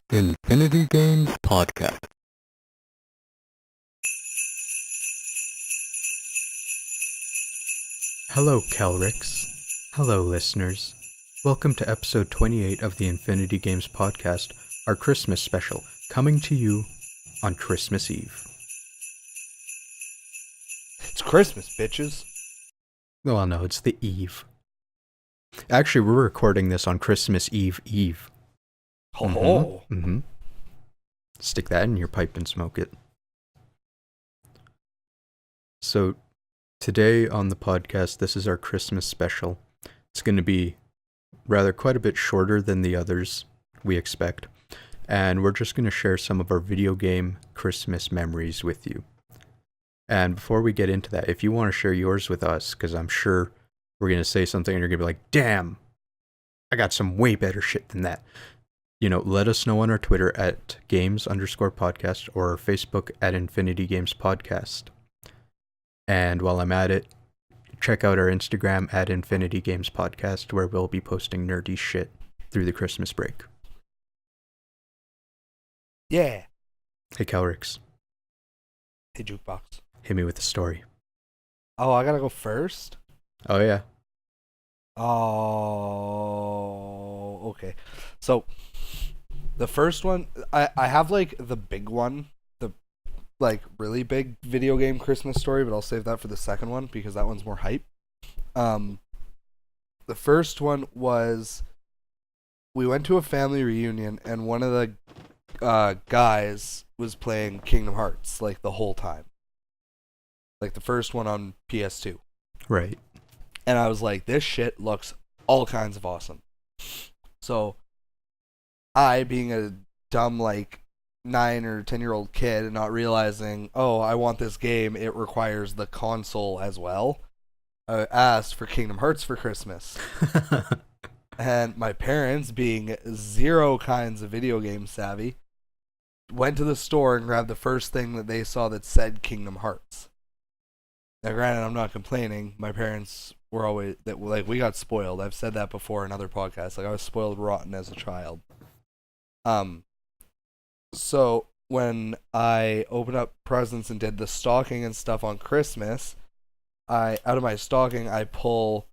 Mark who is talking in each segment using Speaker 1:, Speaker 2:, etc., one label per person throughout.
Speaker 1: Infinity Games Podcast.
Speaker 2: Hello, Kelryx. Hello, listeners. Welcome to episode 28 of the Infinity Games Podcast, our Christmas special, coming to you on Christmas Eve.
Speaker 3: It's Christmas, bitches.
Speaker 2: Well, no, it's the Eve. Actually, we're recording this on Christmas Eve.
Speaker 3: Oh.
Speaker 2: Stick that in your pipe and smoke it. So, today on the podcast, this is our Christmas special. It's going to be rather quite a bit shorter than the others we expect. And we're just going to share some of our video game Christmas memories with you. And before we get into that, if you want to share yours with us, because I'm sure we're going to say something and you're going to be like, damn, I got some way better shit than that. You know, let us know on our Twitter at games_podcast or our Facebook at Infinity Games Podcast. And while I'm at it, check out our Instagram at Infinity Games Podcast, where we'll be posting nerdy shit through the Christmas break.
Speaker 3: Yeah.
Speaker 2: Hey, Kelryx,
Speaker 3: Hey, Jukebox.
Speaker 2: hit me with a story.
Speaker 3: Oh, I gotta go first?
Speaker 2: Oh, yeah.
Speaker 3: Oh, okay. So, the first one, I have, like, the big one. The, like, really big video game Christmas story, but I'll save that for the second one, because that one's more hype. The first one was, we went to a family reunion, and one of the guys was playing Kingdom Hearts, like, the whole time. Like, the first one on PS2.
Speaker 2: Right.
Speaker 3: And I was like, this shit looks all kinds of awesome. So, I, being a dumb, like, 9 or 10-year-old kid and not realizing, oh, I want this game, it requires the console as well, I asked for Kingdom Hearts for Christmas. And my parents, being zero kinds of video game savvy, went to the store and grabbed the first thing that they saw that said Kingdom Hearts. Now, granted, I'm not complaining. My parents were always like, we got spoiled. I've said that before in other podcasts. Like, I was spoiled rotten as a child. So when I opened up presents and did the stocking and stuff on Christmas, out of my stocking I pull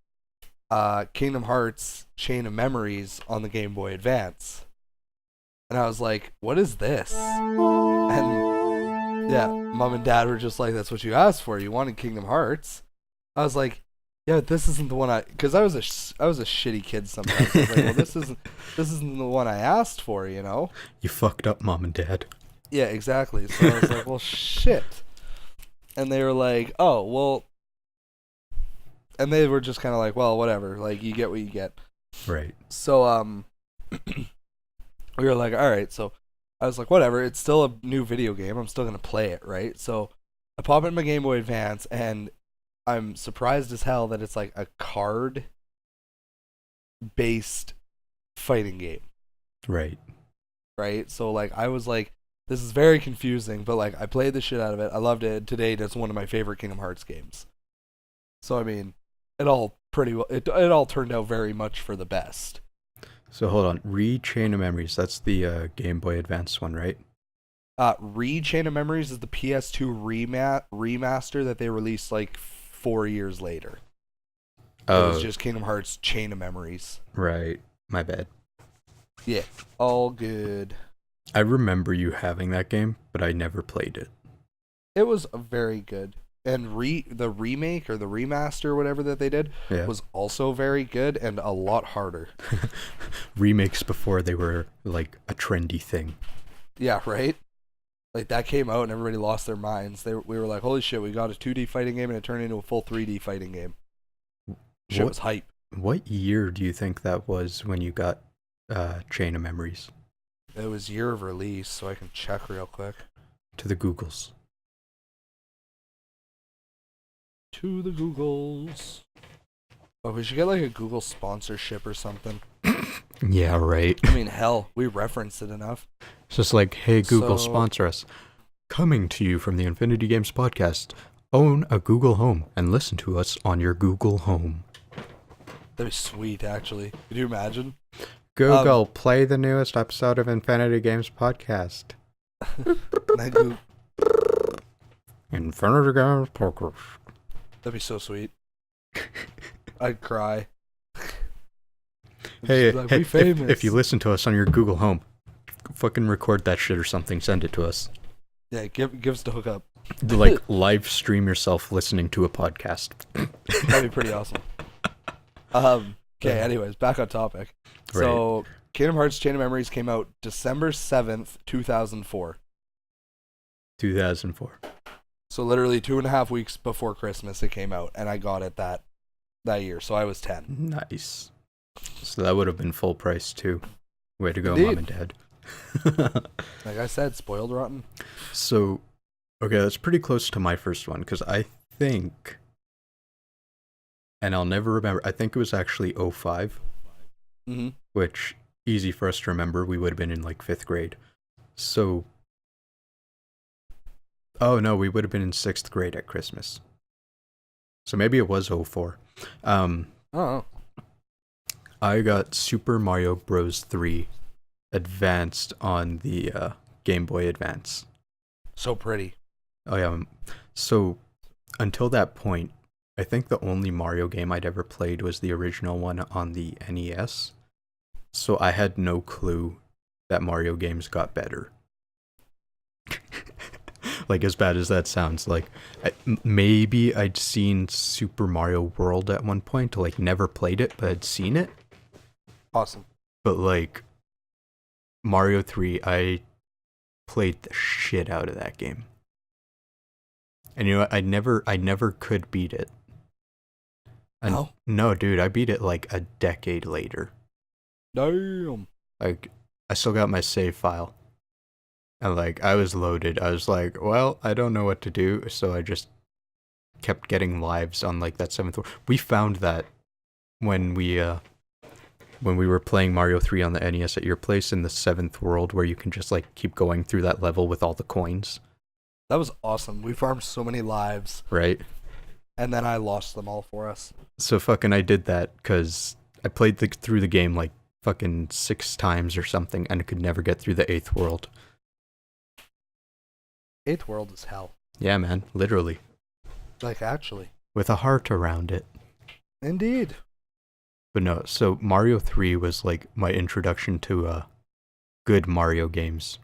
Speaker 3: Kingdom Hearts Chain of Memories on the Game Boy Advance. And I was like, what is this? And yeah, Mom and Dad were just like, that's what you asked for. You wanted Kingdom Hearts. I was like, yeah, this isn't the one because I was a shitty kid sometimes. I was like, well, this isn't the one I asked for, you know?
Speaker 2: You fucked up, Mom and Dad.
Speaker 3: Yeah, exactly. So I was like, well, shit. And they were like, oh, well, and they were just kind of like, well, whatever. Like, you get what you get.
Speaker 2: Right.
Speaker 3: So, we were like, all right. So I was like, whatever. It's still a new video game. I'm still going to play it, right? So I pop it in my Game Boy Advance, and I'm surprised as hell that it's like a card-based fighting game.
Speaker 2: Right.
Speaker 3: Right? So, like, I was like, this is very confusing, but, like, I played the shit out of it. I loved it. To date, it's one of my favorite Kingdom Hearts games. So, I mean, it all turned out very much for the best.
Speaker 2: So hold on. Chain of Memories. That's the Game Boy Advance one, right?
Speaker 3: Chain of Memories is the PS2 remaster that they released like 4 years later.
Speaker 2: Oh.
Speaker 3: It was just Kingdom Hearts Chain of Memories.
Speaker 2: Right. My bad.
Speaker 3: Yeah, all good.
Speaker 2: I remember you having that game, but I never played it.
Speaker 3: It was very good. And the remake or the remaster, whatever that they did, was also very good and a lot harder.
Speaker 2: Remakes before they were like a trendy thing.
Speaker 3: Yeah, right? Like, that came out and everybody lost their minds. We were like, holy shit, we got a 2D fighting game and it turned into a full 3D fighting game. Shit was hype.
Speaker 2: What year do you think that was when you got Chain of Memories?
Speaker 3: It was year of release, so I can check real quick.
Speaker 2: To the Googles.
Speaker 3: To the Googles. Oh, we should get like a Google sponsorship or something.
Speaker 2: Yeah, right.
Speaker 3: I mean, hell, we referenced it enough.
Speaker 2: It's just like, hey, Google, sponsor us. Coming to you from the Infinity Games Podcast. Own a Google Home and listen to us on your Google Home.
Speaker 3: That'd be sweet, actually. Could you imagine?
Speaker 2: Google, play the newest episode of Infinity Games Podcast. Infinity Games Podcast.
Speaker 3: That'd be so sweet. I'd cry.
Speaker 2: Hey,
Speaker 3: Like,
Speaker 2: hey
Speaker 3: we famous.
Speaker 2: if you listen to us on your Google Home, fucking record that shit or something. Send it to us.
Speaker 3: Yeah, give us the hookup.
Speaker 2: Like live stream yourself listening to a podcast.
Speaker 3: That'd be pretty awesome. Okay, anyways, back on topic.
Speaker 2: Right.
Speaker 3: So, Kingdom Hearts Chain of Memories came out December 7th, 2004.
Speaker 2: 2004.
Speaker 3: So literally 2.5 weeks before Christmas it came out, and I got it that year, so I was 10.
Speaker 2: Nice. So that would have been full price too. Way to go,
Speaker 3: Indeed.
Speaker 2: Mom and Dad.
Speaker 3: Like I said, spoiled rotten.
Speaker 2: So, okay, that's pretty close to my first one, because I think, and I'll never remember, I think it was actually 05,
Speaker 3: Mm-hmm.
Speaker 2: which, easy for us to remember, we would have been in like 5th grade. So, oh no, we would have been in 6th grade at Christmas. So maybe it was 04.
Speaker 3: Oh.
Speaker 2: I got Super Mario Bros. 3 Advanced on the Game Boy Advance.
Speaker 3: So pretty.
Speaker 2: Oh yeah. So until that point, I think the only Mario game I'd ever played was the original one on the NES. So I had no clue that Mario games got better. Like, as bad as that sounds, like, maybe I'd seen Super Mario World at one point, like, never played it, but I'd seen it.
Speaker 3: Awesome.
Speaker 2: But, like, Mario 3, I played the shit out of that game. And you know what? I never could beat it.
Speaker 3: No?
Speaker 2: No, dude, I beat it, like, a decade later.
Speaker 3: Damn.
Speaker 2: Like, I still got my save file. And, like, I was loaded. I was like, well, I don't know what to do. So I just kept getting lives on, like, that 7th world. We found that when we were playing Mario 3 on the NES at your place in the 7th world, where you can just, like, keep going through that level with all the coins.
Speaker 3: That was awesome. We farmed so many lives.
Speaker 2: Right?
Speaker 3: And then I lost them all for us.
Speaker 2: So fucking I did that because I played through the game, like, fucking 6 times or something, and I could never get through the 8th world.
Speaker 3: 8th world is hell.
Speaker 2: Yeah, man, literally.
Speaker 3: Like, actually.
Speaker 2: With a heart around it.
Speaker 3: Indeed.
Speaker 2: But no, so Mario 3 was like my introduction to good Mario games.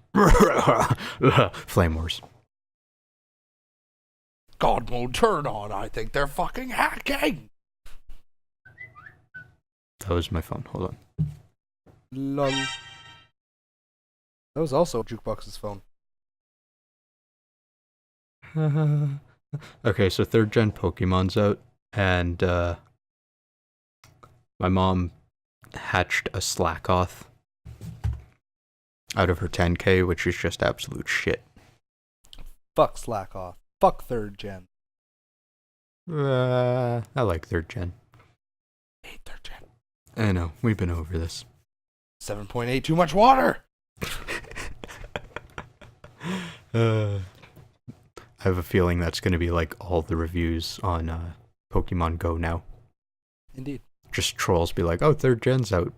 Speaker 2: Flame Wars.
Speaker 3: God mode turn on. I think they're fucking hacking.
Speaker 2: That was my phone. Hold
Speaker 3: Lol. That was also Jukebox's phone.
Speaker 2: on. Okay, so 3rd gen Pokemon's out, and my mom hatched a Slackoth out of her 10K, which is just absolute shit.
Speaker 3: Fuck slack off. Fuck 3rd gen.
Speaker 2: I like 3rd gen.
Speaker 3: Hate 3rd gen.
Speaker 2: I know, we've been over this.
Speaker 3: 7.8 too much water.
Speaker 2: I have a feeling that's going to be like all the reviews on Pokemon Go now.
Speaker 3: Indeed.
Speaker 2: Just trolls be like, oh, 3rd gen's out.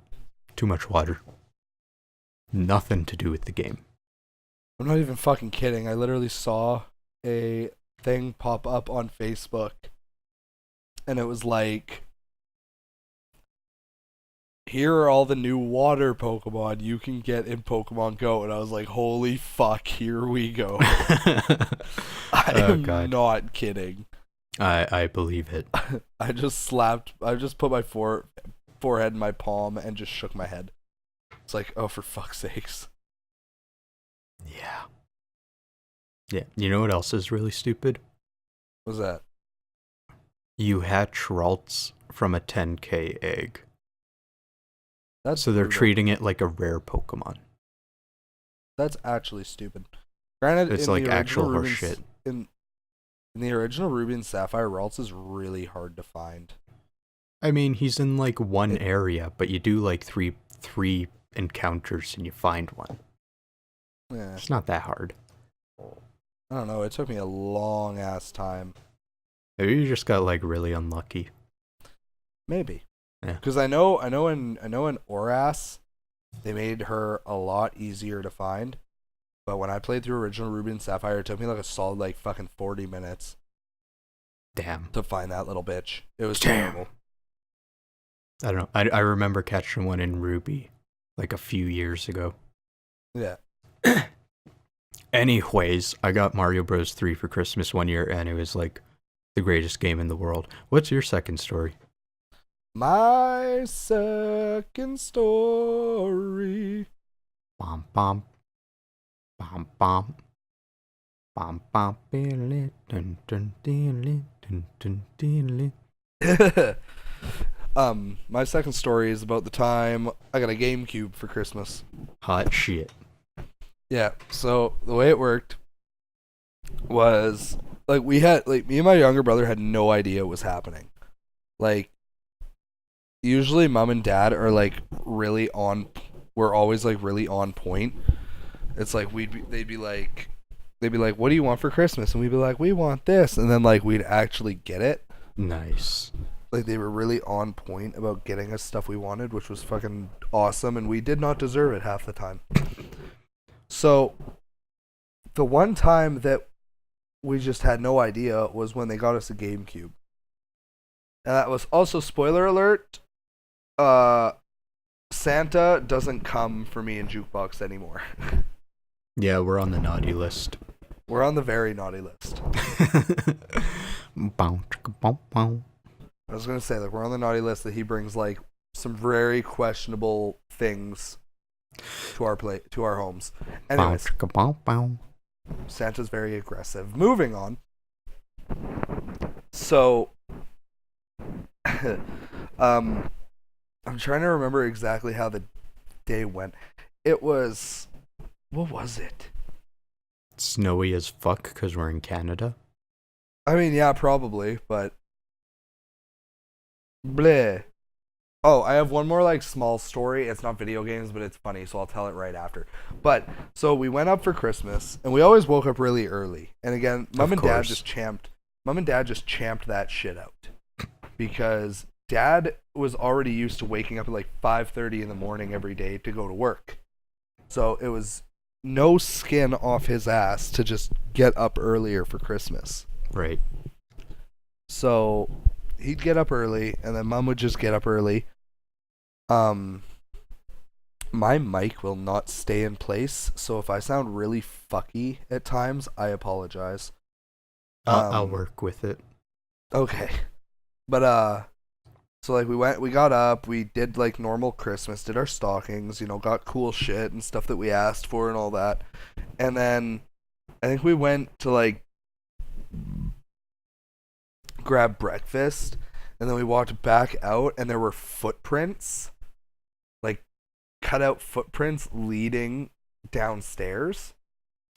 Speaker 2: Too much water. Nothing to do with the game.
Speaker 3: I'm not even fucking kidding. I literally saw a thing pop up on Facebook. And it was like, here are all the new water Pokemon you can get in Pokemon Go. And I was like, holy fuck, here we go. I am not kidding.
Speaker 2: I believe it.
Speaker 3: I just put my forehead in my palm and just shook my head. It's like, oh, for fuck's sakes.
Speaker 2: Yeah. Yeah. You know what else is really stupid?
Speaker 3: What's that?
Speaker 2: You hatch Ralts from a 10K egg.
Speaker 3: That's
Speaker 2: so they're
Speaker 3: brutal.
Speaker 2: treating it like a rare Pokemon.
Speaker 3: That's actually stupid. Granted,
Speaker 2: It's
Speaker 3: in
Speaker 2: like
Speaker 3: the
Speaker 2: actual
Speaker 3: original
Speaker 2: horseshit.
Speaker 3: In the original Ruby and Sapphire, Ralts is really hard to find.
Speaker 2: I mean, he's in like one area, but you do like three encounters and you find one.
Speaker 3: Yeah.
Speaker 2: It's not that hard.
Speaker 3: I don't know. It took me a long ass time.
Speaker 2: Maybe you just got like really unlucky.
Speaker 3: Maybe.
Speaker 2: Yeah.
Speaker 3: Because I know in Oras, They made her a lot easier to find. But when I played through original Ruby and Sapphire, it took me like a solid like fucking 40 minutes
Speaker 2: Damn.
Speaker 3: to find that little bitch. It was
Speaker 2: Damn.
Speaker 3: terrible.
Speaker 2: I don't know. I remember catching one in Ruby like a few years ago.
Speaker 3: Yeah.
Speaker 2: Anyways, I got Mario Bros. 3 for Christmas one year, and it was like the greatest game in the world. What's your second story?
Speaker 3: My second story.
Speaker 2: Bom bom. Bom bom. Bom bom. Dun dun dun dun dun dun.
Speaker 3: My second story is about the time I got a GameCube for Christmas.
Speaker 2: Hot shit.
Speaker 3: Yeah, so the way it worked was like me and my younger brother had no idea what was happening. Like usually mom and dad are like we're always like really on point. It's like they'd be like, what do you want for Christmas? And we'd be like, we want this, and then like we'd actually get it.
Speaker 2: Nice.
Speaker 3: Like they were really on point about getting us stuff we wanted, which was fucking awesome, and we did not deserve it half the time. So, the one time that we just had no idea was when they got us a GameCube. And that was also, spoiler alert, Santa doesn't come for me in Jukebox anymore.
Speaker 2: Yeah, we're on the naughty list.
Speaker 3: We're on the very naughty list.
Speaker 2: Bow, chicka, bow, bow.
Speaker 3: I was going to say, like, we're on the naughty list that he brings, like, some very questionable things to our homes. Anyways,
Speaker 2: Bow, chicka, bow, bow.
Speaker 3: Santa's very aggressive. Moving on. So, I'm trying to remember exactly how the day went. It was, what was it?
Speaker 2: Snowy as fuck because we're in Canada.
Speaker 3: I mean, yeah, probably, but bleh. Oh, I have one more like small story. It's not video games, but it's funny, so I'll tell it right after. But so we went up for Christmas, and we always woke up really early. And again, mom and dad just champed that shit out because dad was already used to waking up at like 5:30 in the morning every day to go to work. So it was no skin off his ass to just get up earlier for Christmas.
Speaker 2: Right.
Speaker 3: So he'd get up early, and then mom would just get up early. My mic will not stay in place, so if I sound really fucky at times, I apologize.
Speaker 2: I'll work with it.
Speaker 3: Okay. But, so like we got up, we did like normal Christmas, did our stockings, got cool shit and stuff that we asked for and all that. And then I think we went to like grab breakfast, and then we walked back out, and there were footprints, like cut out footprints leading downstairs.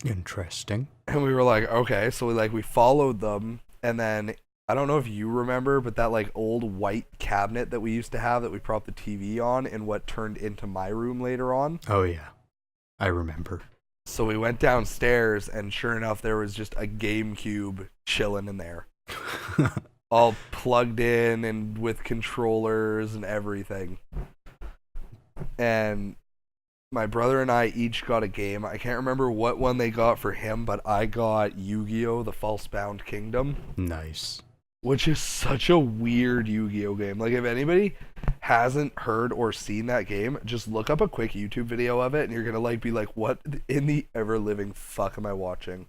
Speaker 2: Interesting.
Speaker 3: And we were like, okay, so we followed them, and then I don't know if you remember, but that like old white cabinet that we used to have that we propped the TV on in what turned into my room later on.
Speaker 2: Oh yeah, I remember.
Speaker 3: So we went downstairs, and sure enough, there was just a GameCube chilling in there. All plugged in and with controllers and everything. And my brother and I each got a game. I can't remember what one they got for him, but I got Yu-Gi-Oh! The False-Bound Kingdom.
Speaker 2: Nice.
Speaker 3: Which is such a weird Yu-Gi-Oh! Game. Like, if anybody hasn't heard or seen that game, just look up a quick YouTube video of it, and you're gonna like be like, what in the ever-living fuck am I watching?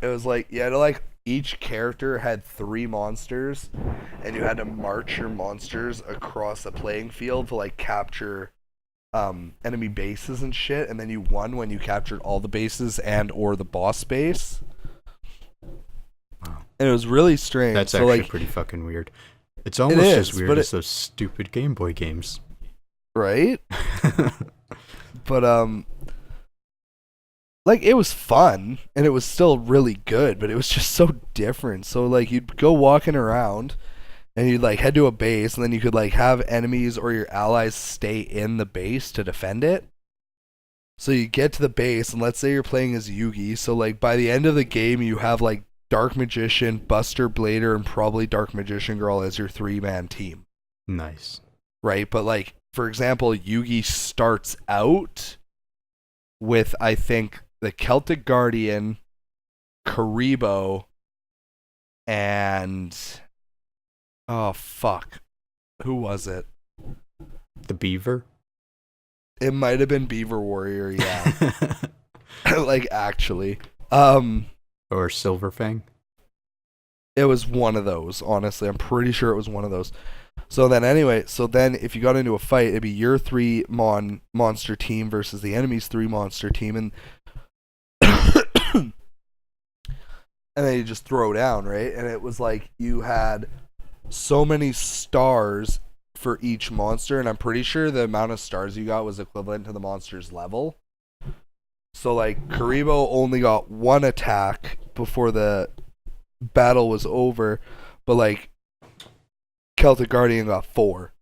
Speaker 3: It was like, you had to like, each character had 3 monsters, and you had to march your monsters across a playing field to like capture enemy bases and shit, and then you won when you captured all the bases and or the boss base.
Speaker 2: Wow.
Speaker 3: And it was really strange.
Speaker 2: That's
Speaker 3: so,
Speaker 2: actually
Speaker 3: like,
Speaker 2: pretty fucking weird. It's almost as weird as those stupid Game Boy games.
Speaker 3: Right? But like, it was fun, and it was still really good, but it was just so different. So, like, you'd go walking around, and you'd, like, head to a base, and then you could, like, have enemies or your allies stay in the base to defend it. So you get to the base, and let's say you're playing as Yugi, so, like, by the end of the game, you have, like, Dark Magician, Buster Blader, and probably Dark Magician Girl as your 3-man team.
Speaker 2: Nice.
Speaker 3: Right? But, like, for example, Yugi starts out with, I think, the Celtic Guardian, Karibo, and oh fuck, who was it?
Speaker 2: The beaver?
Speaker 3: It might have been Beaver Warrior, yeah. Like, actually.
Speaker 2: Or Silverfang?
Speaker 3: It was one of those, honestly. I'm pretty sure it was one of those. So then if you got into a fight, it'd be your 3 monster team versus the enemy's 3 monster team, and and then you just throw down, right? And it was like you had so many stars for each monster, and I'm pretty sure the amount of stars you got was equivalent to the monster's level. So like Karibo only got 1 attack before the battle was over, but like Celtic Guardian got 4.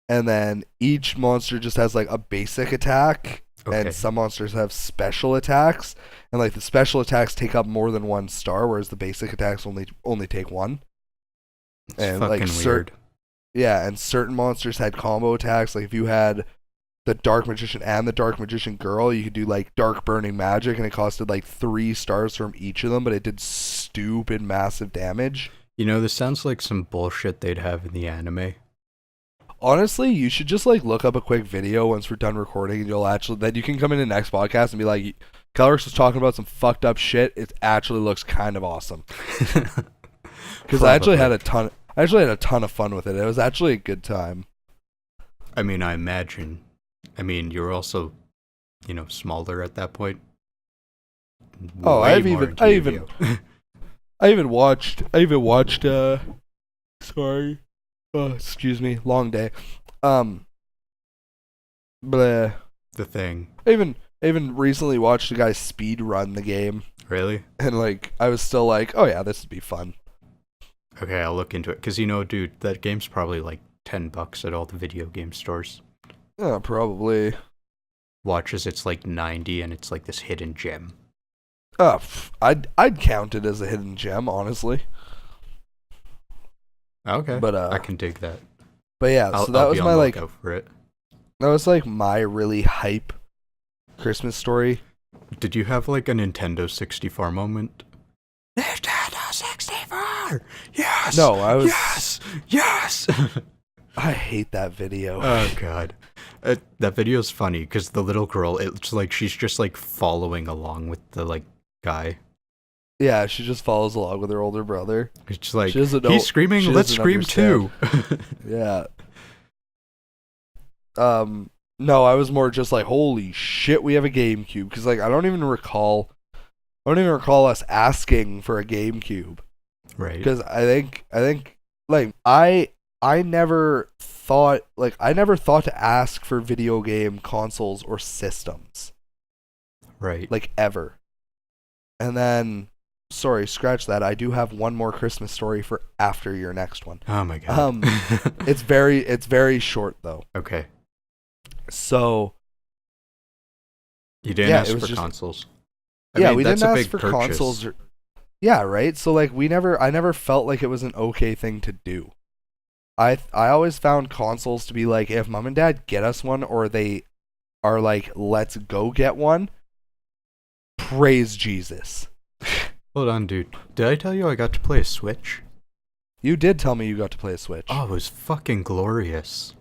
Speaker 3: And then each monster just has like a basic attack, and some monsters have special attacks, and like the special attacks take up more than 1 star, whereas the basic attacks only take 1.
Speaker 2: It's
Speaker 3: and
Speaker 2: fucking
Speaker 3: like
Speaker 2: weird.
Speaker 3: Yeah, and certain monsters had combo attacks. Like if you had the Dark Magician and the Dark Magician Girl, you could do like Dark Burning Magic, and it costed like 3 stars from each of them, but it did stupid massive damage.
Speaker 2: You know, this sounds like some bullshit they'd have in the anime.
Speaker 3: Honestly, you should just like look up a quick video once we're done recording, and then you can come in the next podcast and be like, Kelryx was talking about some fucked up shit. It actually looks kind of awesome. Because I actually had a ton of fun with it. It was actually a good time.
Speaker 2: I mean, I imagine. I mean, you're also, smaller at that point.
Speaker 3: Oh, I even watched. Sorry. Oh, excuse me. Long day. Bleh.
Speaker 2: The Thing.
Speaker 3: I even recently watched a guy speed run the game.
Speaker 2: Really?
Speaker 3: And like, I was still like, oh yeah, this would be fun.
Speaker 2: Okay, I'll look into it. Because, dude, that game's probably like $10 at all the video game stores.
Speaker 3: Yeah, probably.
Speaker 2: Watches, it's like 90, and it's like this hidden gem.
Speaker 3: I'd count it as a hidden gem, honestly.
Speaker 2: Okay,
Speaker 3: but
Speaker 2: I can dig that.
Speaker 3: But yeah, so that was my like.
Speaker 2: For it.
Speaker 3: That was like my really hype Christmas story.
Speaker 2: Did you have like a Nintendo 64 moment? Nintendo 64! Yes!
Speaker 3: No, I was.
Speaker 2: Yes!
Speaker 3: I hate that video.
Speaker 2: Oh god. That video's funny because the little girl, it's like she's just like following along with the like guy.
Speaker 3: Yeah, she just follows along with her older brother.
Speaker 2: It's like, he's screaming, let's scream too.
Speaker 3: Yeah. No, I was more just like, holy shit, we have a GameCube. Because like, I don't even recall us asking for a GameCube.
Speaker 2: Right.
Speaker 3: Because I think like I never thought to ask for video game consoles or systems.
Speaker 2: Right.
Speaker 3: Like ever. And then, sorry, scratch that. I do have one more Christmas story for after your next one.
Speaker 2: Oh my god.
Speaker 3: It's very short though.
Speaker 2: Okay.
Speaker 3: So
Speaker 2: you didn't ask for consoles.
Speaker 3: We didn't ask for consoles. Yeah, right. So like I never felt like it was an okay thing to do. I always found consoles to be like, if mom and dad get us one, or they are like, let's go get one, praise Jesus.
Speaker 2: Hold on, dude. Did I tell you I got to play a Switch?
Speaker 3: You did tell me you got to play a Switch.
Speaker 2: Oh, it was fucking glorious.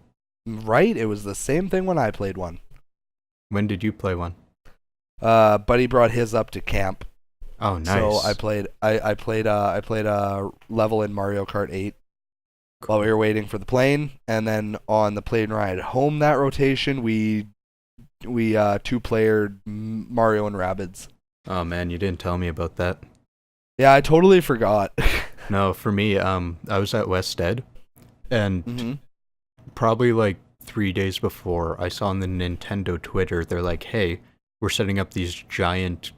Speaker 3: Right? It was the same thing when I played one.
Speaker 2: When did you play one?
Speaker 3: Buddy brought his up to camp.
Speaker 2: Oh, nice.
Speaker 3: So I played a level in Mario Kart 8 while we were waiting for the plane, and then on the plane ride home that rotation, we 2-playered Mario and Rabbids.
Speaker 2: Oh man, you didn't tell me about that.
Speaker 3: Yeah, I totally forgot.
Speaker 2: No, for me, I was at West Ed, and probably like 3 days before, I saw on the Nintendo Twitter, they're like, hey, we're setting up these giant,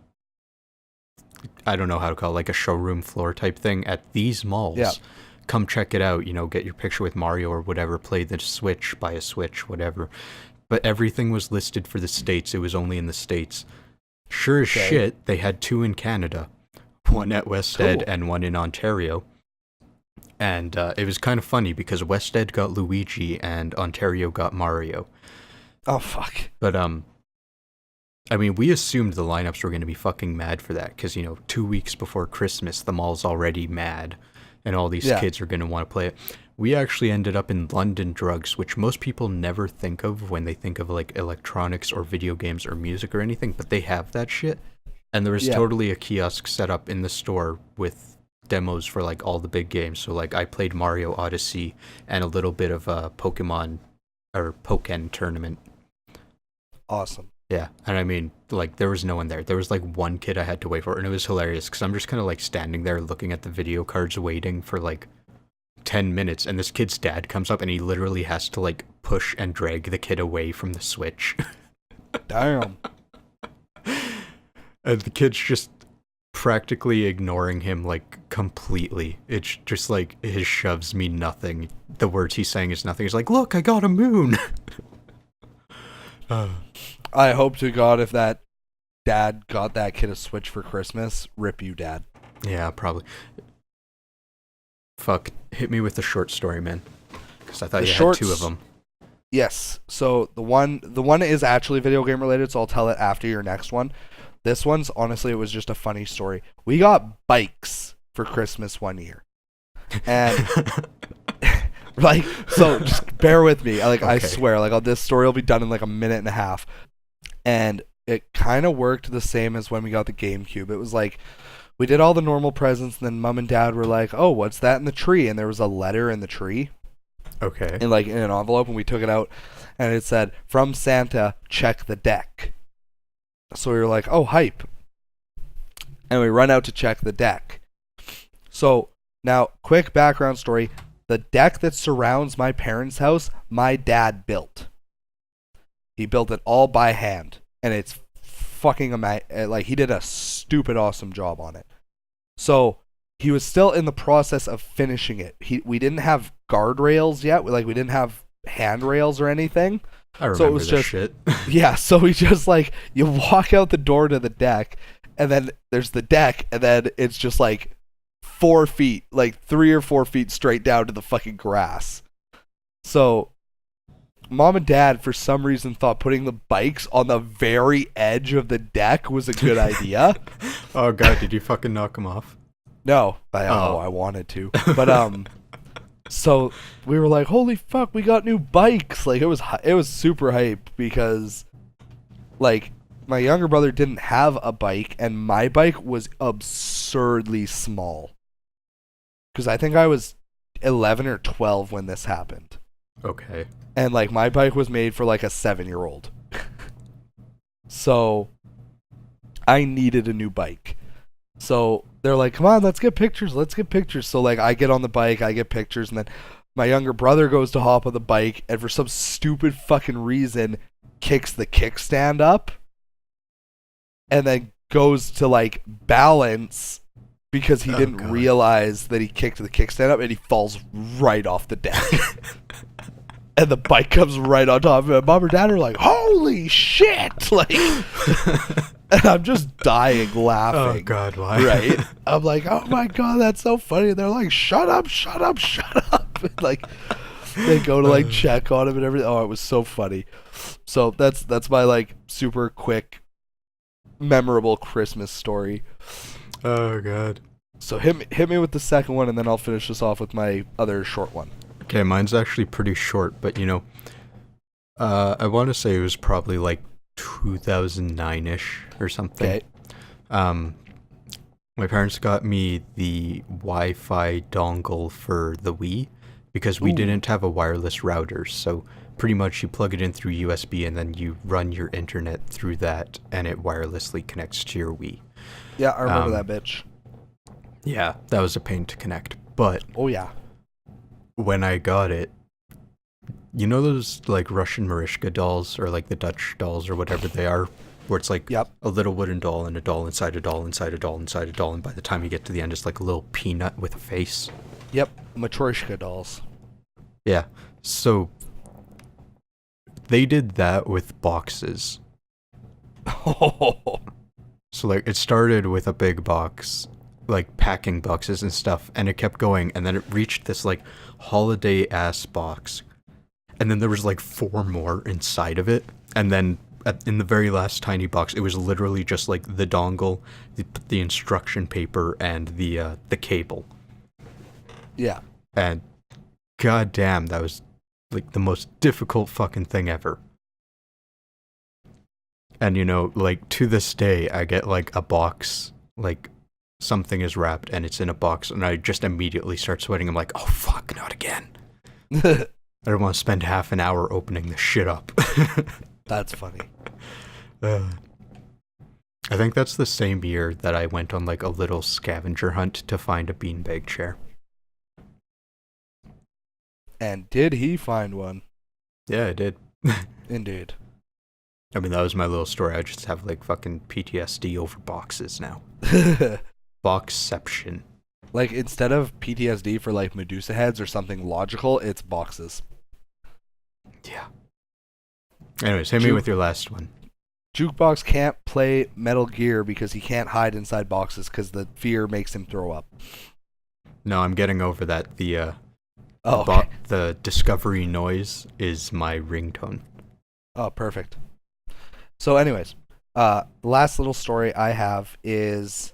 Speaker 2: I don't know how to call it, like a showroom floor type thing at these malls.
Speaker 3: Yeah.
Speaker 2: Come check it out, get your picture with Mario or whatever, play the Switch, buy a Switch, whatever. But everything was listed for the States. It was only in the States. Sure as shit, they had 2 in Canada. One at West Ed and one in Ontario. And it was kind of funny because West Ed got Luigi and Ontario got Mario.
Speaker 3: Oh, fuck.
Speaker 2: But, I mean, we assumed the lineups were going to be fucking mad for that because, 2 weeks before Christmas, the mall's already mad and all these kids are going to want to play it. We actually ended up in London Drugs, which most people never think of when they think of, like, electronics or video games or music or anything, but they have that shit. And there was totally a kiosk set up in the store with demos for, like, all the big games. So, like, I played Mario Odyssey and a little bit of a Pokemon or Pokken tournament.
Speaker 3: Awesome.
Speaker 2: Yeah, and I mean, like, there was no one there. There was, like, one kid I had to wait for, and it was hilarious, because I'm just kind of, like, standing there looking at the video cards waiting for, like, 10 minutes, and this kid's dad comes up, and he literally has to, like, push and drag the kid away from the Switch.
Speaker 3: Damn.
Speaker 2: And the kid's just practically ignoring him, like, completely. It's just, like, his shoves mean nothing. The words he's saying is nothing. He's like, look, I got a moon!
Speaker 3: I hope to God if that dad got that kid a Switch for Christmas, rip you, Dad.
Speaker 2: Yeah, probably. Fuck, hit me with the short story, man. Because I thought you had two of them.
Speaker 3: Yes. So the one is actually video game related, so I'll tell it after your next one. This one's, honestly, it was just a funny story. We got bikes for Christmas one year. And... like, so just bear with me. Like, okay. I swear, like, this story will be done in like a minute and a half. And it kind of worked the same as when we got the GameCube. It was like, we did all the normal presents, and then Mom and Dad were like, oh, what's that in the tree? And there was a letter in the tree.
Speaker 2: Okay.
Speaker 3: And like in an envelope, and we took it out, and it said, from Santa, check the deck. So we were like, oh, hype. And we run out to check the deck. So, now, quick background story. The deck that surrounds my parents' house, my dad built. He built it all by hand. And it's fucking amazing. Like, he did a stupid awesome job on it. So, he was still in the process of finishing it. We didn't have guardrails yet. We didn't have handrails or anything.
Speaker 2: I remember
Speaker 3: so it was
Speaker 2: this
Speaker 3: just,
Speaker 2: shit.
Speaker 3: Yeah, so we just, like, you walk out the door to the deck, and then there's the deck, and then it's just, like, 4 feet, like 3 or 4 feet straight down to the fucking grass. So Mom and Dad, for some reason, thought putting the bikes on the very edge of the deck was a good idea.
Speaker 2: Oh god, did you fucking knock them off?
Speaker 3: No, I wanted to. But so we were like, holy fuck, we got new bikes. Like, it was super hype because, like, my younger brother didn't have a bike, and my bike was absurdly small. Because I think I was 11 or 12 when this happened.
Speaker 2: Okay.
Speaker 3: And, like, my bike was made for, like, a 7-year-old. So, I needed a new bike. So, they're like, come on, let's get pictures. So, like, I get on the bike, I get pictures, and then my younger brother goes to hop on the bike, and for some stupid fucking reason, kicks the kickstand up. And then goes to, like, balance because he didn't realize that he kicked the kickstand up, and he falls right off the deck. And the bike comes right on top of it. Mom or Dad are like, holy shit! Like, and I'm just dying laughing.
Speaker 2: Oh god, why?
Speaker 3: Right? I'm like, oh my god, that's so funny. And they're like, shut up. And, like, they go to, like, check on him and everything. Oh, it was so funny. So that's my, like, super quick, memorable Christmas story.
Speaker 2: Oh god.
Speaker 3: So hit me with the second one, and then I'll finish this off with my other short one.
Speaker 2: Okay, mine's actually pretty short, but I want to say it was probably like 2009-ish or something.
Speaker 3: Okay.
Speaker 2: My parents got me the Wi-Fi dongle for the Wii because we didn't have a wireless router, so pretty much you plug it in through USB and then you run your internet through that, and it wirelessly connects to your Wii.
Speaker 3: Yeah, I remember that bitch.
Speaker 2: Yeah, that was a pain to connect, but...
Speaker 3: Oh, yeah.
Speaker 2: When I got it, you know those, like, Russian Marishka dolls, or, like, the Dutch dolls, or whatever they are, where it's, like, a little wooden doll, and a doll inside a doll, inside a doll, inside a doll, and by the time you get to the end, it's, like, a little peanut with a face?
Speaker 3: Yep, Matryoshka dolls.
Speaker 2: Yeah, so... they did that with boxes. So, like, it started with a big box, like packing boxes and stuff, and it kept going, and then it reached this like holiday ass box, and then there was like 4 more inside of it, and then in the very last tiny box, it was literally just like the dongle, the instruction paper, and the cable.
Speaker 3: Yeah.
Speaker 2: And goddamn, that was like the most difficult fucking thing ever. And you know, like to this day, I get like a box, like something is wrapped and it's in a box, and I just immediately start sweating. I'm like, oh fuck, not again. I don't want to spend half an hour opening this shit up.
Speaker 3: That's funny.
Speaker 2: I think that's the same year that I went on like a little scavenger hunt to find a beanbag chair.
Speaker 3: And did he find one?
Speaker 2: Yeah, I did.
Speaker 3: Indeed.
Speaker 2: I mean, that was my little story. I just have like fucking PTSD over boxes now. Boxception.
Speaker 3: Like, instead of PTSD for like Medusa heads or something logical, it's boxes.
Speaker 2: Yeah. Anyways, hit me with your last one.
Speaker 3: Jukebox can't play Metal Gear because he can't hide inside boxes because the fear makes him throw up.
Speaker 2: No, I'm getting over that. The discovery noise is my ringtone.
Speaker 3: Oh, perfect. So anyways, last little story I have is,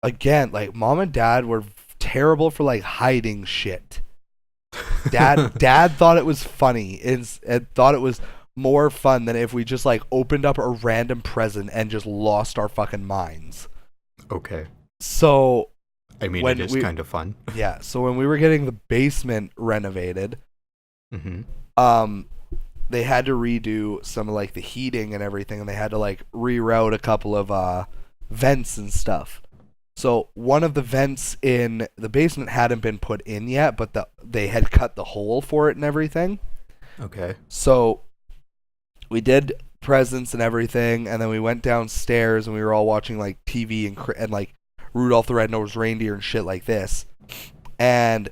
Speaker 3: again, like, mom and dad were terrible for like hiding shit. Dad thought it was funny and thought it was more fun than if we just like opened up a random present and just lost our fucking minds.
Speaker 2: Okay.
Speaker 3: So
Speaker 2: I mean, it is kind of fun.
Speaker 3: Yeah. So when we were getting the basement renovated, they had to redo some of like the heating and everything, and they had to like reroute a couple of vents and stuff. So one of the vents in the basement hadn't been put in yet, but they had cut the hole for it and everything.
Speaker 2: Okay.
Speaker 3: So we did presents and everything, and then we went downstairs and we were all watching like TV and like Rudolph the Red-Nosed Reindeer and shit like this. And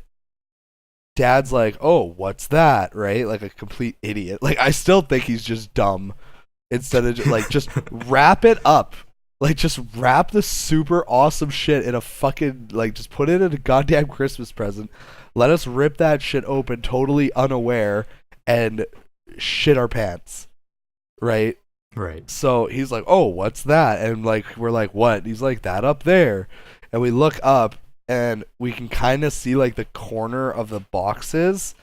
Speaker 3: Dad's like, oh, what's that? Right? Like a complete idiot. Like, I still think he's just dumb. Instead of just wrap it up. Like, just wrap the super awesome shit in a fucking, like, just put it in a goddamn Christmas present. Let us rip that shit open totally unaware and shit our pants. Right?
Speaker 2: Right.
Speaker 3: So he's like, oh, what's that? And like, we're like, what? And he's like, that up there. And we look up and we can kind of see like the corner of the boxes.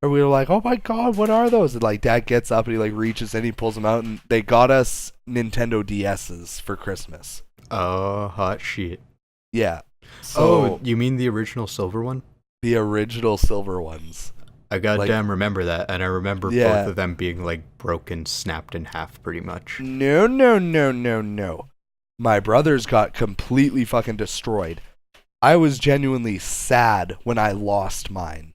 Speaker 3: And we were like, oh my God, what are those? And like, Dad gets up and he like reaches in, he pulls them out, and they got us Nintendo DS's for Christmas.
Speaker 2: Oh, hot shit.
Speaker 3: Yeah. So,
Speaker 2: you mean the original silver one?
Speaker 3: The original silver ones.
Speaker 2: I goddamn remember that, and I remember both of them being like broken, snapped in half pretty much.
Speaker 3: No. My brothers got completely fucking destroyed. I was genuinely sad when I lost mine.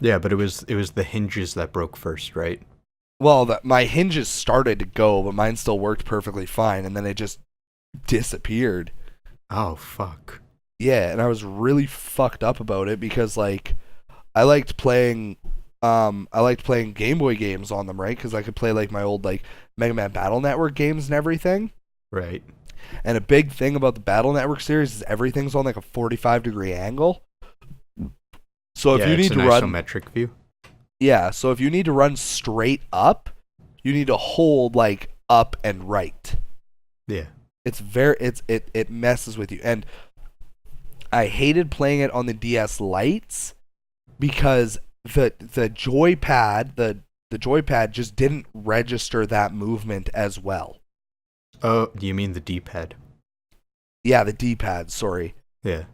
Speaker 2: Yeah, but it was the hinges that broke first, right?
Speaker 3: Well, my hinges started to go, but mine still worked perfectly fine, and then it just disappeared.
Speaker 2: Oh, fuck.
Speaker 3: Yeah, and I was really fucked up about it because, like, I liked playing Game Boy games on them, right? Because I could play like my old like Mega Man Battle Network games and everything.
Speaker 2: Right.
Speaker 3: And a big thing about the Battle Network series is everything's on like a 45-degree angle. So if you need to run
Speaker 2: isometric view.
Speaker 3: Yeah, so if you need to run straight up, you need to hold like up and right.
Speaker 2: Yeah.
Speaker 3: It messes with you. And I hated playing it on the DS Lites because the joypad just didn't register that movement as well.
Speaker 2: Oh, do you mean the D-pad?
Speaker 3: Yeah, the D-pad, sorry.
Speaker 2: Yeah.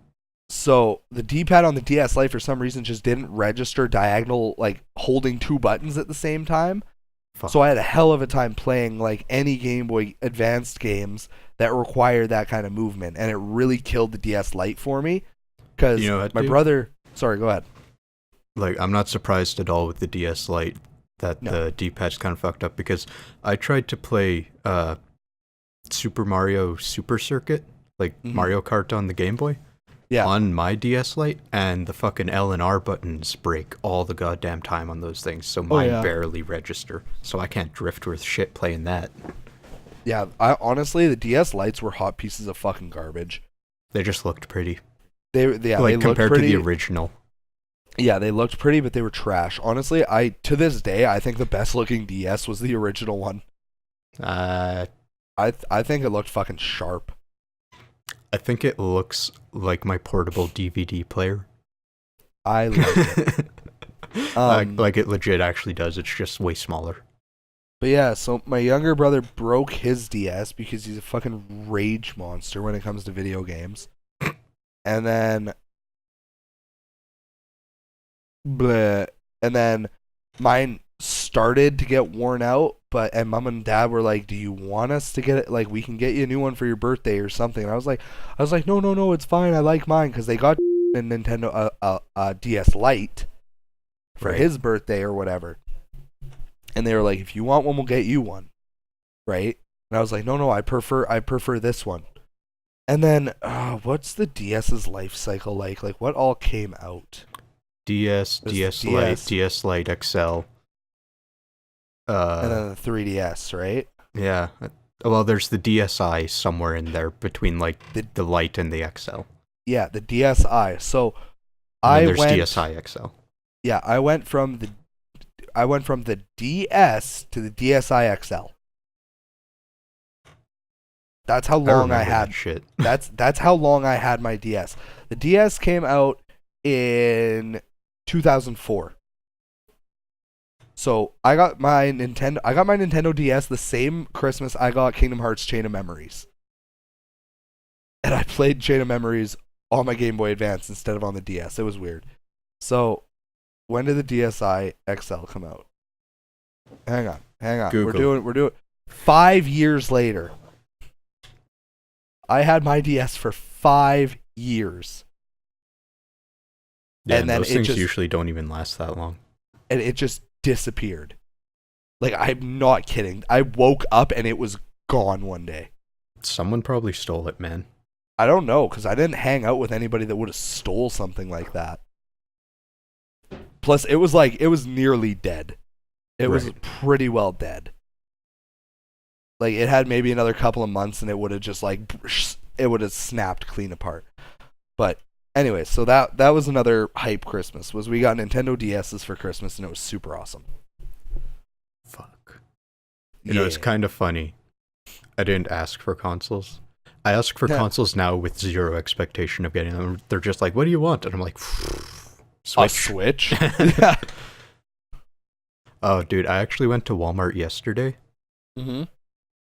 Speaker 3: So the D-pad on the DS Lite for some reason just didn't register diagonal, like holding 2 buttons at the same time.
Speaker 2: Fuck. So
Speaker 3: I had a hell of a time playing like any Game Boy Advanced games that require that kind of movement, and it really killed the DS Lite for me because my brother. Sorry, go ahead.
Speaker 2: Like, I'm not surprised at all with the DS Lite that the D-pad's kind of fucked up, because I tried to play Super Mario Super Circuit, like Mario Kart on the Game Boy, on my DS Lite, and the fucking L and R buttons break all the goddamn time on those things, so mine barely register, so I can't drift worth shit playing that.
Speaker 3: Yeah, honestly, the DS Lites were hot pieces of fucking garbage.
Speaker 2: They just looked pretty.
Speaker 3: They
Speaker 2: compared
Speaker 3: looked pretty,
Speaker 2: to the original.
Speaker 3: Yeah, they looked pretty, but they were trash. Honestly, to this day, I think the best looking DS was the original one. I think it looked fucking sharp.
Speaker 2: I think it looks like my portable DVD player.
Speaker 3: I like it.
Speaker 2: Like it legit actually does. It's just way smaller.
Speaker 3: But yeah, so my younger brother broke his DS because he's a fucking rage monster when it comes to video games. And then mine started to get worn out, and mom and dad were like, "Do you want us to get it? Like, we can get you a new one for your birthday or something." And I was like, "No, it's fine. I like mine," because they got a Nintendo DS Lite for his birthday or whatever. And they were like, "If you want one, we'll get you one." Right? And I was like, "No, I prefer this one." And then, what's the DS's life cycle like? Like, what all came out?
Speaker 2: DS Lite, DS Lite XL.
Speaker 3: And then the 3DS, right?
Speaker 2: Yeah. Well, there's the DSi somewhere in there between like the Lite and the XL.
Speaker 3: Yeah, the DSi. So
Speaker 2: there's DSi XL.
Speaker 3: Yeah, I went from the DS to the DSi XL. That's how long I had.
Speaker 2: Shit.
Speaker 3: That's how long I had my DS. The DS came out in 2004. So I got my Nintendo DS the same Christmas I got Kingdom Hearts Chain of Memories. And I played Chain of Memories on my Game Boy Advance instead of on the DS. It was weird. So when did the DSi XL come out? Hang on.
Speaker 2: Google.
Speaker 3: We're doing 5 years later. I had my DS for 5 years.
Speaker 2: Yeah, and then those things usually don't even last that long.
Speaker 3: And it just disappeared. Like, I'm not kidding. I woke up and it was gone one day.
Speaker 2: Someone probably stole it, man.
Speaker 3: I don't know, because I didn't hang out with anybody that would have stole something like that. Plus, it was nearly dead. It was pretty well dead. Like, it had maybe another couple of months and it would have just it would have snapped clean apart. But anyway, so that was another hype Christmas, was we got Nintendo DSs for Christmas and it was super awesome.
Speaker 2: Fuck. You know, it's kind of funny. I didn't ask for consoles. I ask for consoles now with zero expectation of getting them. They're just like, "What do you want?" And I'm like, "Switch."
Speaker 3: A Switch?
Speaker 2: Yeah. Oh, dude, I actually went to Walmart yesterday.
Speaker 3: Mm-hmm.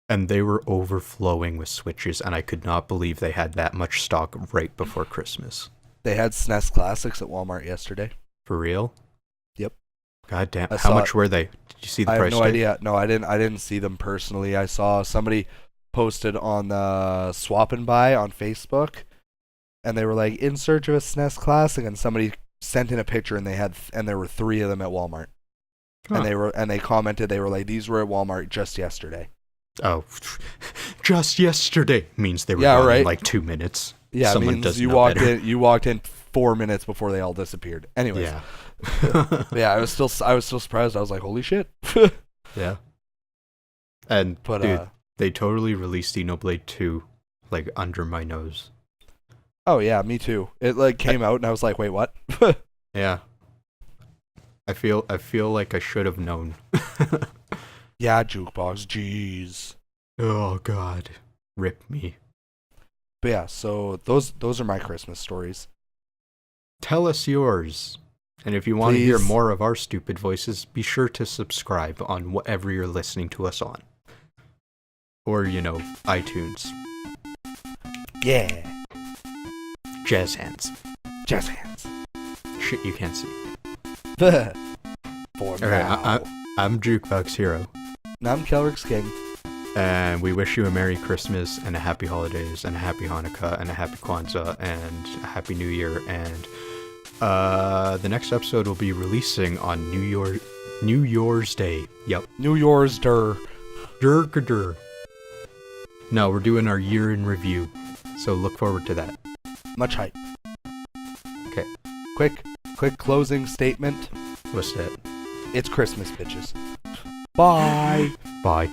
Speaker 2: And they were overflowing with Switches, and I could not believe they had that much stock right before Christmas.
Speaker 3: They had SNES Classics at Walmart yesterday.
Speaker 2: For real?
Speaker 3: Yep.
Speaker 2: God damn. How much were they? Did you see the price?
Speaker 3: I have no idea. No, I didn't see them personally. I saw somebody posted on the Swap and Buy on Facebook, and they were like, "In search of a SNES Classic," and somebody sent in a picture, and there were 3 of them at Walmart. Huh. And they commented, they were like, "These were at Walmart just yesterday."
Speaker 2: Oh, just yesterday means they were gone in like 2 minutes.
Speaker 3: Yeah,
Speaker 2: someone
Speaker 3: means
Speaker 2: does
Speaker 3: you walked in 4 minutes before they all disappeared. Anyways,
Speaker 2: yeah,
Speaker 3: yeah, I was still surprised. I was like, "Holy shit!"
Speaker 2: Yeah, dude, they totally released Xenoblade 2 like under my nose.
Speaker 3: Oh yeah, me too. It came out and I was like, "Wait, what?"
Speaker 2: Yeah, I feel like I should have known.
Speaker 3: Yeah, Jukebox, jeez.
Speaker 2: Oh God, rip me.
Speaker 3: But yeah, so those are my Christmas stories.
Speaker 2: Tell us yours. And if you want to hear more of our stupid voices, be sure to subscribe on whatever you're listening to us on. Or, iTunes.
Speaker 3: Yeah.
Speaker 2: Jazz hands.
Speaker 3: Jazz hands.
Speaker 2: Shit you can't see.
Speaker 3: Alright,
Speaker 2: I'm Jukeboxhero.
Speaker 3: And I'm KelryxsKing.
Speaker 2: And we wish you a Merry Christmas and a Happy Holidays and a Happy Hanukkah and a Happy Kwanzaa and a Happy New Year. And the next episode will be releasing on New Year's Day. Yep.
Speaker 3: New Year's Day.
Speaker 2: No, we're doing our year in review. So look forward to that.
Speaker 3: Much hype.
Speaker 2: Okay.
Speaker 3: Quick closing statement.
Speaker 2: What's that?
Speaker 3: It's Christmas, bitches. Bye.
Speaker 2: Bye.